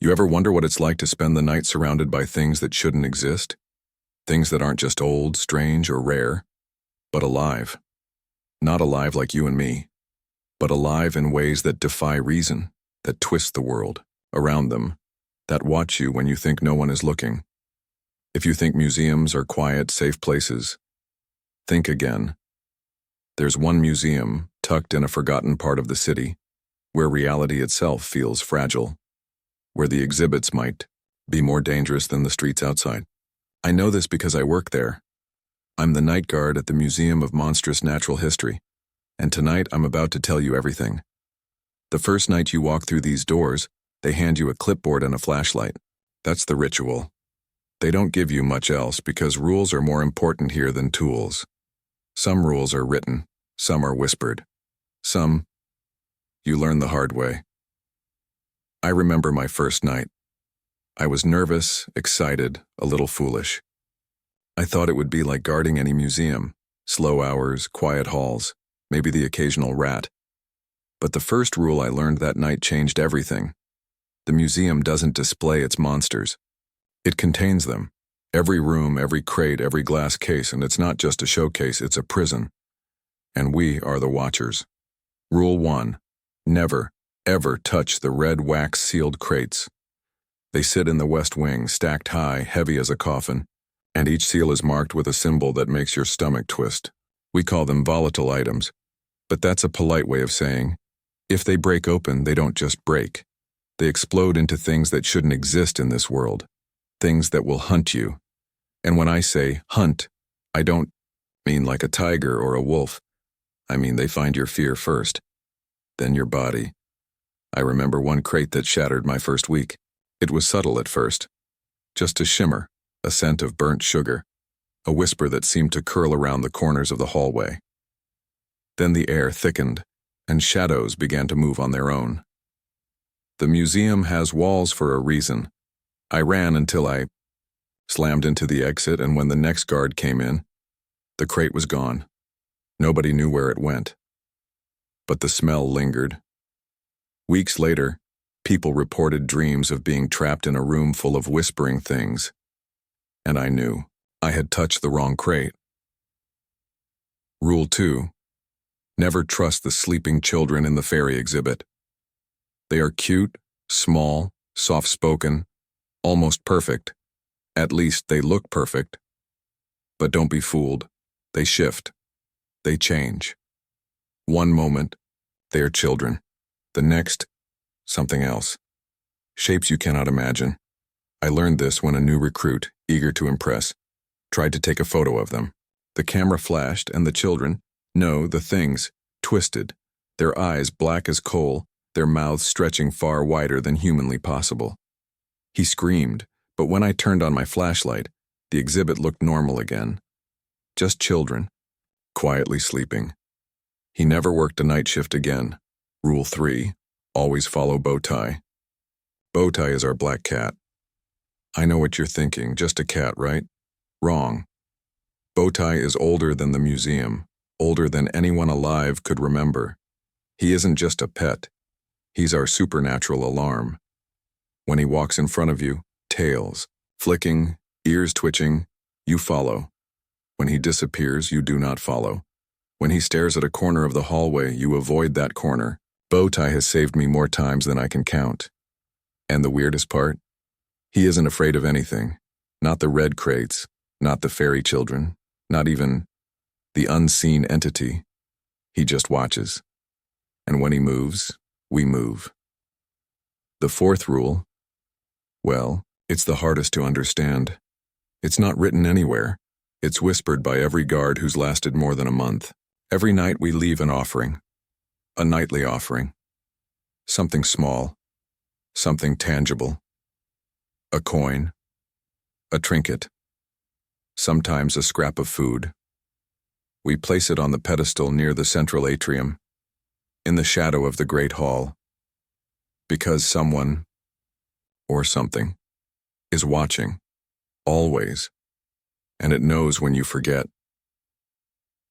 You ever wonder what it's like to spend the night surrounded by things that shouldn't exist? Things that aren't just old, strange, or rare, but alive. Not alive like you and me, but alive in ways that defy reason, that twist the world around them, that watch you when you think no one is looking. If you think museums are quiet, safe places, think again. There's one museum tucked in a forgotten part of the city, where reality itself feels fragile, where the exhibits might be more dangerous than the streets outside. I know this because I work there. I'm the night guard at the Museum of Monstrous Natural History, and tonight I'm about to tell you everything. The first night you walk through these doors, they hand you a clipboard and a flashlight. That's the ritual. They don't give you much else because rules are more important here than tools. Some rules are written, some are whispered. Some, you learn the hard way. I remember my first night. I was nervous, excited, a little foolish. I thought it would be like guarding any museum, slow hours, quiet halls, maybe the occasional rat. But the first rule I learned that night changed everything. The museum doesn't display its monsters. It contains them. Every room, every crate, every glass case, and it's not just a showcase, it's a prison. And we are the watchers. Rule 1. Never, ever touch the red wax-sealed crates. They sit in the West Wing, stacked high, heavy as a coffin, and each seal is marked with a symbol that makes your stomach twist. We call them volatile items, but that's a polite way of saying, if they break open, they don't just break. They explode into things that shouldn't exist in this world, things that will hunt you. And when I say hunt, I don't mean like a tiger or a wolf. I mean they find your fear first, then your body. I remember one crate that shattered my first week. It was subtle at first, just a shimmer, a scent of burnt sugar, a whisper that seemed to curl around the corners of the hallway. Then the air thickened, and shadows began to move on their own. The museum has walls for a reason. I ran until I slammed into the exit, and when the next guard came in, the crate was gone. Nobody knew where it went. But the smell lingered. Weeks later, people reported dreams of being trapped in a room full of whispering things. And I knew I had touched the wrong crate. Rule 2. Never trust the sleeping children in the fairy exhibit. They are cute, small, soft-spoken, almost perfect. At least they look perfect. But don't be fooled. They shift. They change. One moment, they are children. The next, something else. Shapes you cannot imagine. I learned this when a new recruit, eager to impress, tried to take a photo of them. The camera flashed and the children, no, the things, twisted, their eyes black as coal, their mouths stretching far wider than humanly possible. He screamed, but when I turned on my flashlight, the exhibit looked normal again. Just children, quietly sleeping. He never worked a night shift again. Rule 3. Always follow Bowtie. Bowtie is our black cat. I know what you're thinking, just a cat, right? Wrong. Bowtie is older than the museum, older than anyone alive could remember. He isn't just a pet. He's our supernatural alarm. When he walks in front of you, tails, flicking, ears twitching, you follow. When he disappears, you do not follow. When he stares at a corner of the hallway, you avoid that corner. Bowtie has saved me more times than I can count. And the weirdest part? He isn't afraid of anything. Not the red crates, not the fairy children, not even the unseen entity. He just watches. And when he moves, we move. The fourth rule, well, it's the hardest to understand. It's not written anywhere. It's whispered by every guard who's lasted more than a month. Every night we leave an offering. A nightly offering. Something small. Something tangible. A coin. A trinket. Sometimes a scrap of food. We place it on the pedestal near the central atrium, in the shadow of the great hall, because someone, or something, is watching, always, and it knows when you forget.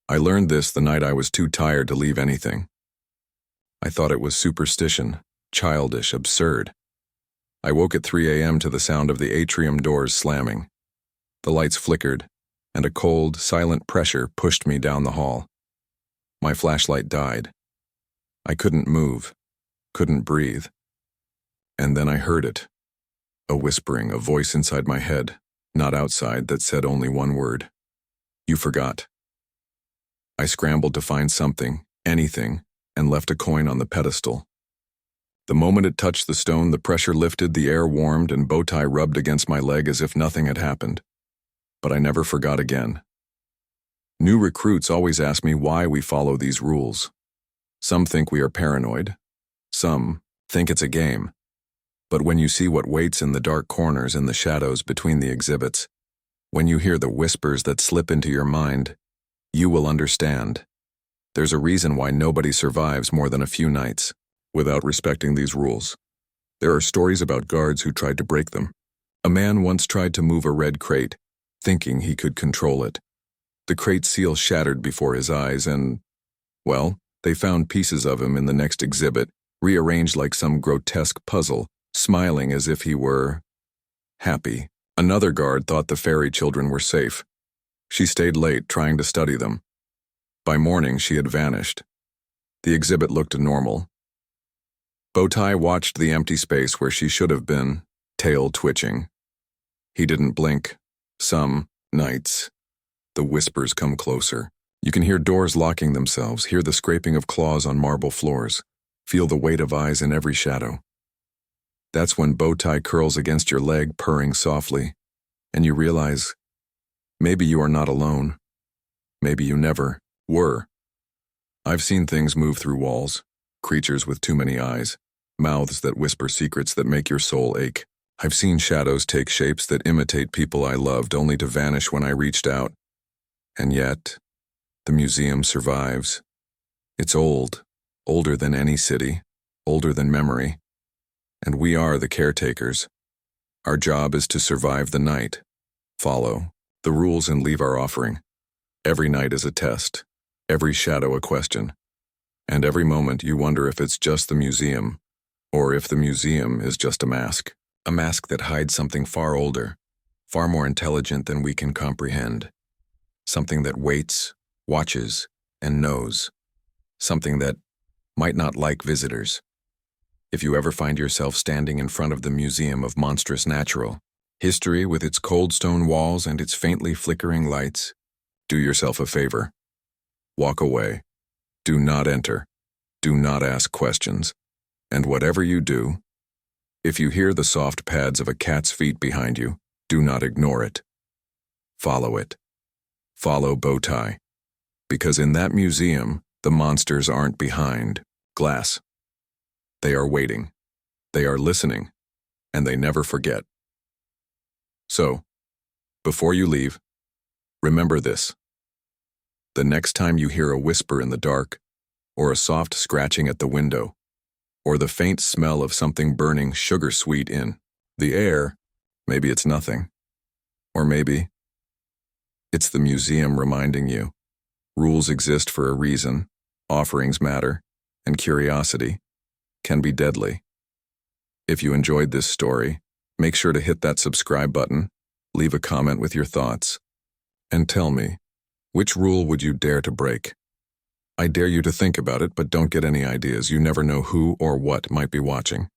I learned this the night I was too tired to leave anything. I thought it was superstition, childish, absurd. I woke at 3 a.m. to the sound of the atrium doors slamming. The lights flickered, and a cold, silent pressure pushed me down the hall. My flashlight died. I couldn't move, couldn't breathe. And then I heard it. A whispering, a voice inside my head, not outside, that said only one word. You forgot. I scrambled to find something, anything, and left a coin on the pedestal. The moment it touched the stone, the pressure lifted, the air warmed, and Bowtie rubbed against my leg as if nothing had happened. But I never forgot again. New recruits always ask me why we follow these rules. Some think we are paranoid. Some think it's a game. But when you see what waits in the dark corners and the shadows between the exhibits, when you hear the whispers that slip into your mind, you will understand. There's a reason why nobody survives more than a few nights without respecting these rules. There are stories about guards who tried to break them. A man once tried to move a red crate, thinking he could control it. The crate seal shattered before his eyes and, well, they found pieces of him in the next exhibit, rearranged like some grotesque puzzle, smiling as if he were happy. Another guard thought the fairy children were safe. She stayed late trying to study them. By morning, she had vanished. The exhibit looked normal. Bowtie watched the empty space where she should have been, tail twitching. He didn't blink. Some nights, the whispers come closer. You can hear doors locking themselves, hear the scraping of claws on marble floors, feel the weight of eyes in every shadow. That's when Bowtie curls against your leg, purring softly, and you realize maybe you are not alone. Maybe you never were. I've seen things move through walls, creatures with too many eyes, mouths that whisper secrets that make your soul ache. I've seen shadows take shapes that imitate people I loved only to vanish when I reached out. And yet, the museum survives. It's old, older than any city, older than memory. And we are the caretakers. Our job is to survive the night, follow the rules and leave our offering. Every night is a test, every shadow a question, and every moment you wonder if it's just the museum, or if the museum is just a mask that hides something far older, far more intelligent than we can comprehend, something that waits, watches, and knows, something that might not like visitors. If you ever find yourself standing in front of the Museum of Monstrous Natural History with its cold stone walls and its faintly flickering lights, do yourself a favor. Walk away. Do not enter. Do not ask questions. And whatever you do, if you hear the soft pads of a cat's feet behind you, do not ignore it. Follow it. Follow Bowtie. Because in that museum, the monsters aren't behind glass. They are waiting. They are listening. And they never forget. So, before you leave, remember this. The next time you hear a whisper in the dark, or a soft scratching at the window, or the faint smell of something burning sugar-sweet in the air, maybe it's nothing. Or maybe it's the museum reminding you. Rules exist for a reason, offerings matter, and curiosity can be deadly. If you enjoyed this story, make sure to hit that subscribe button, leave a comment with your thoughts, and tell me, which rule would you dare to break? I dare you to think about it, but don't get any ideas. You never know who or what might be watching.